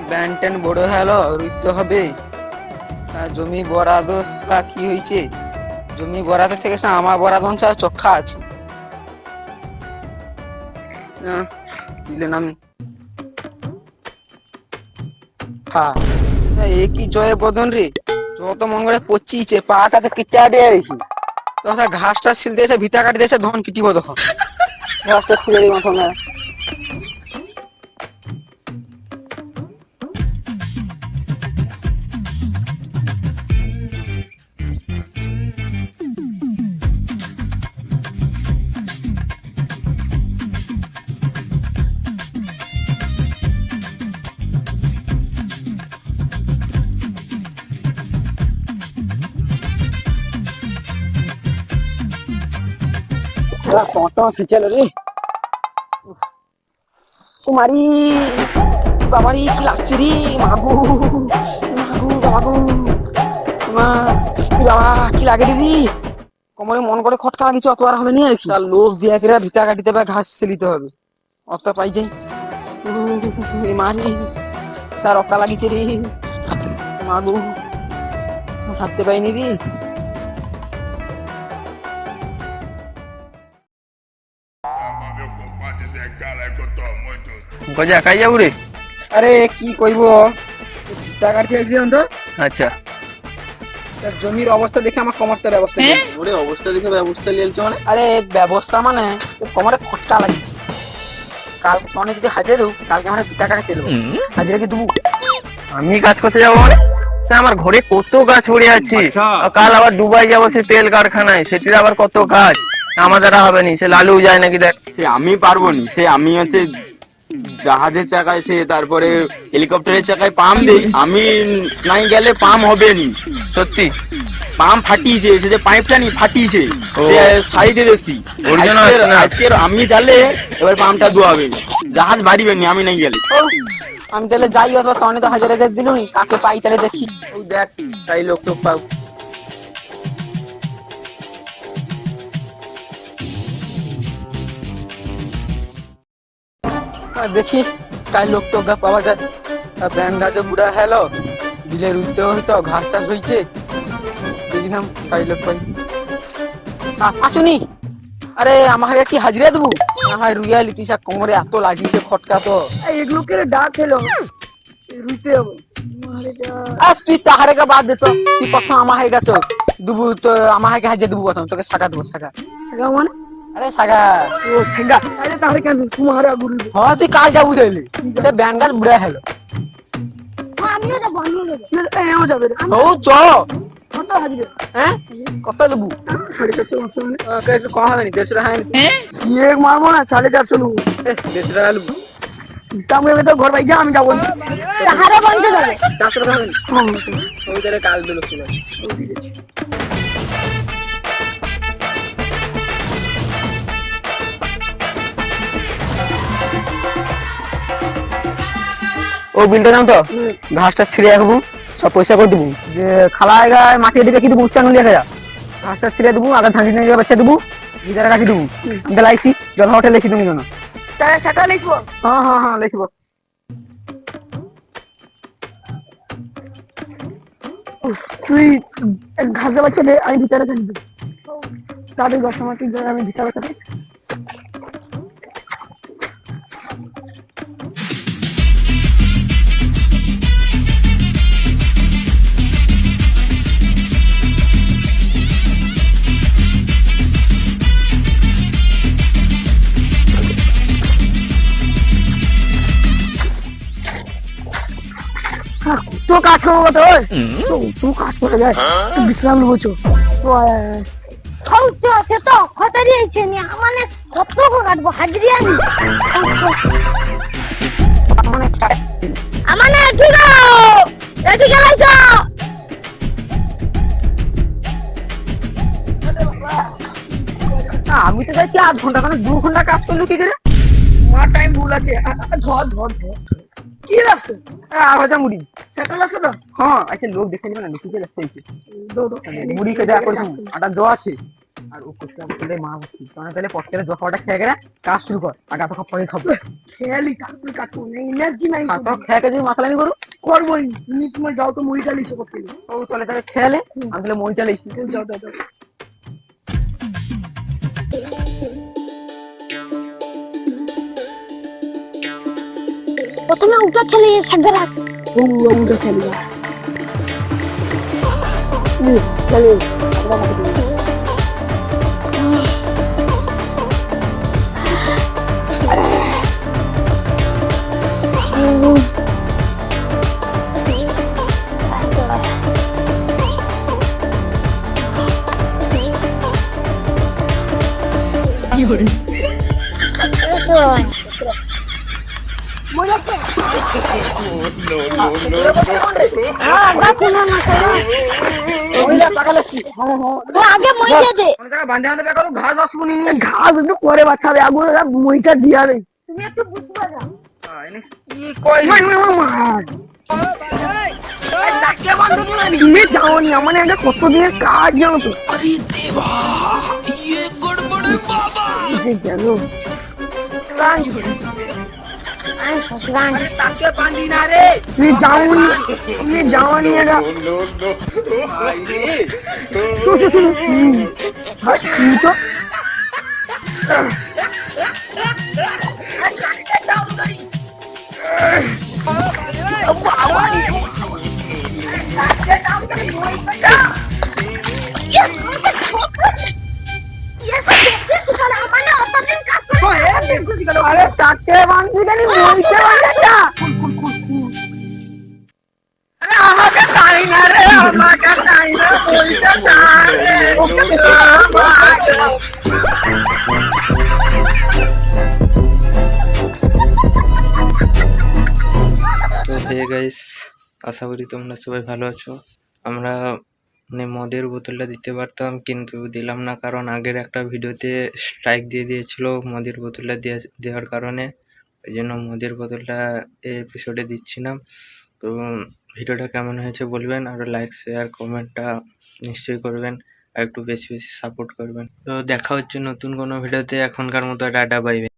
Ban tan বড় হলো রুইতে হবে। জমি বরাদ কি হয়েছে? জমি বরাদ থেকে আমার বরাদ অঞ্চল চক্ষা আছে। দিলেন আমি এ কি জয় বদন রে, যত মন করে পচিছে পাটাতে কিটা দিয়ে রেখি তো ঘাসটা ছিল দিয়েছে ভিতা কাটি দিয়েছে ধন কিটিব তখন ঘাসটা ছিলে দিই মাথা না। খিচেল রে তোমারি বাবারি কি লাগছে রে মাগু মাগু বাবাগু বাবা কি লাগে দিদি কোমরে মন করে খটকা লাগিছে অত আর হবে নি আর কি তার লোভ দিয়া করে ভিতা কাটিতে হবে ঘাস ছেলিতে হবে অত পাই যাই মারি তার অক্কা লাগিছে রে মাগু হাঁটতে পাইনি রে। গজা খাই যাবো রে। আরে কি কইব ভিতা কাটতে আসছিলাম তো। আচ্ছা জমির অবস্থা দেখে আমার কমারটা ব্যবস্থা ওরে অবস্থা দেখে ব্যবস্থা নিয়েছে মানে? আরে ব্যবস্থা মানে কমারে খটকা লাগিছে কাল মনে যদি হাজিরে দেবো কালকে আমরা ভিতা কাটতে দেবো হাজিরা কি দেবো? আমি কাজ করতে যাবো মানে? সে আমার ঘরে কত গাছ পড়ে আছে। কাল আবার দুবাই যাবো সে তেল কারখানায়, সেটির আবার কত কাজ। আমার দ্বারা হবে নি, সে লালু যায় নাকি দেখ। সে আমি পারবো নি, সে আমি হচ্ছে জাহাজের চাকায় সে তারপরে হেলিকপ্টারের চাকায় পাম দেই, আমি নাই গেলে পাম হবে নি। সত্যি পাম ফাটিয়েছে, সে যে পাইপটা নি ফাটিয়েছে সাইডে দেখছি। আজকের আমি জানলে এবার পামটা ধোয়াবে, জাহাজ বাড়িবে নি আমি নাই গেলে। আমি তাহলে যাই অথবা তনে তো হাজার হাজার দিল নি কাকে পাই তাহলে দেখি দেখ তাই লোক টোক পাও। দেখি কাল লোক টোক পাওয়া যায়। ব্যান গাছে বুড়া হেলো বিলে রুইতে হইতো ঘাস টাস হয়েছে দেখিলাম কাল লোক পাই পাচুনি। আরে আমাকে কি হাজিরা দেবো? আমার রুইয়া লিতিসা কোমরে এত লাগিয়েছে খটকা তো এগুলোকে ডাক হেলো রুইতে হবে। তুই তাহারে কা বাদ দে তো, তুই প্রথম আমার হয়ে গেছ দুবু তো আমাকে হাজিয়ে দেবো প্রথম তোকে শাখা দেবো শাখা মানে আরে শাখা ও শাখা আরে তাহলে কেন তোমার গুরু হ্যাঁ তুই কাল যাবো তাইলে ব্যান গাছ বুড়া হেলো আমিও যাবো আমিও যাবে ও চ কত হাজিরে হ্যাঁ কত দেবো? 450 একটু কম হবে নি 150 টাকা ইয়ে মারবো না 450 নেবো 150 টাকা নেবো তাহলে তো ঘর ভাই যা আমি যাবো তাহারে বন্ধ যাবে 400 টাকা হবে ওই তাহলে কাল দিল ছিল ও বিলটা নাম তো ঘাসটা ছিঁড়ে রাখবো সব পয়সা করে দেবো যে খালায় গায়ে মাটির দিকে কি দেবো উচ্চাঙ্গ লিখে যা ঘাসটা ছিঁড়ে দেবো আগে ধান নিয়ে বাচ্চা দেবো ভিতরে রাখি দেবো আমি লাইছি জল হোটেল লিখি তুমি জানো তাহলে সেটা লিখবো হ্যাঁ হ্যাঁ হ্যাঁ লিখবো তুই ঘাসে বাচ্চা দে আমি ভিতরে থাকি দেবো তাদের দশ সময় আমি ভিতরে থাকি তো কাজ করবো তো তুই কাজ করে যায় বিশ্রাম নেবো চো সে তো কথা দিয়েছে মানে কত কাটবো হাজিরি আমি মানে ঠিক এদিকে লাইছ আমি তো যাচ্ছি 8 ঘন্টা মানে 2 ঘন্টা কাজ করলো কি করে আমার টাইম ভুল আছে ধর ধর ধর কি আছে আবার মুড়ি সেটা আছে তো হ্যাঁ আচ্ছা লোক দেখে নিবে না লুকিয়ে রাখতে মুড়ি কে দেয়া করছি আটা দো আছে আর ও করতে বলে মা বলছি তাহলে পটকেলে 10-12টা খেয়ে গেলে কাজ শুরু কর আর গাছ খাপ পরে খাবো খেয়ালি কাকুই কাকু নেই এনার্জি নাই তো খেয়ে যদি মাথালামি করো করবোই তুমি তোমার যাও তো মুড়িটা লিখো করতে ও তাহলে খেয়ালে আমি তাহলে মুড়িটা লিখি যাও দাও দাও প্রথমে উঠা খেলে সাগরা ও উঠে খেলি চলো আগে মই দিয়ে দে বান্ধে বান্ধে বেকার ঘাস আসবনি ঘাস একটু পরে বাচ্চাবে আগে মইটা দিয়া রে তুমি একটু বুঝবা যাও কি কই তুমি যাওনি আমার একটা কত দিনের কাজ জানো তো আরে দেবা ইয়ে গড়বড় বাবা গেল আই সসরান তাকে বাঁধি না রে তুমি যাওনি এটা তো আরে তাকে বাঁধি জানি মইতে বাঁধাটা আরে আমাকে তাই না রে আমাকে তাই না মইটা তো হে গাইস, আশা করি তোমরা সবাই ভালো আছো। আমরা মানে মদের বোতলটা দিতে পারতাম কিন্তু দিলাম না, কারণ আগের একটা ভিডিওতে স্ট্রাইক দিয়ে দিয়েছিল মদের বোতলটা দেওয়ার কারণে। ওই জন্য মদের বোতলটা এই এপিসোডে দিচ্ছি না। তো ভিডিওটা কেমন হয়েছে বলবেন, আর লাইক শেয়ার কমেন্টটা নিশ্চয়ই করবেন, আর একটু বেশি বেশি সাপোর্ট করবেন। তো দেখা হচ্ছে নতুন কোনো ভিডিওতে। এখনকার মতো টাটা, বাই বাই।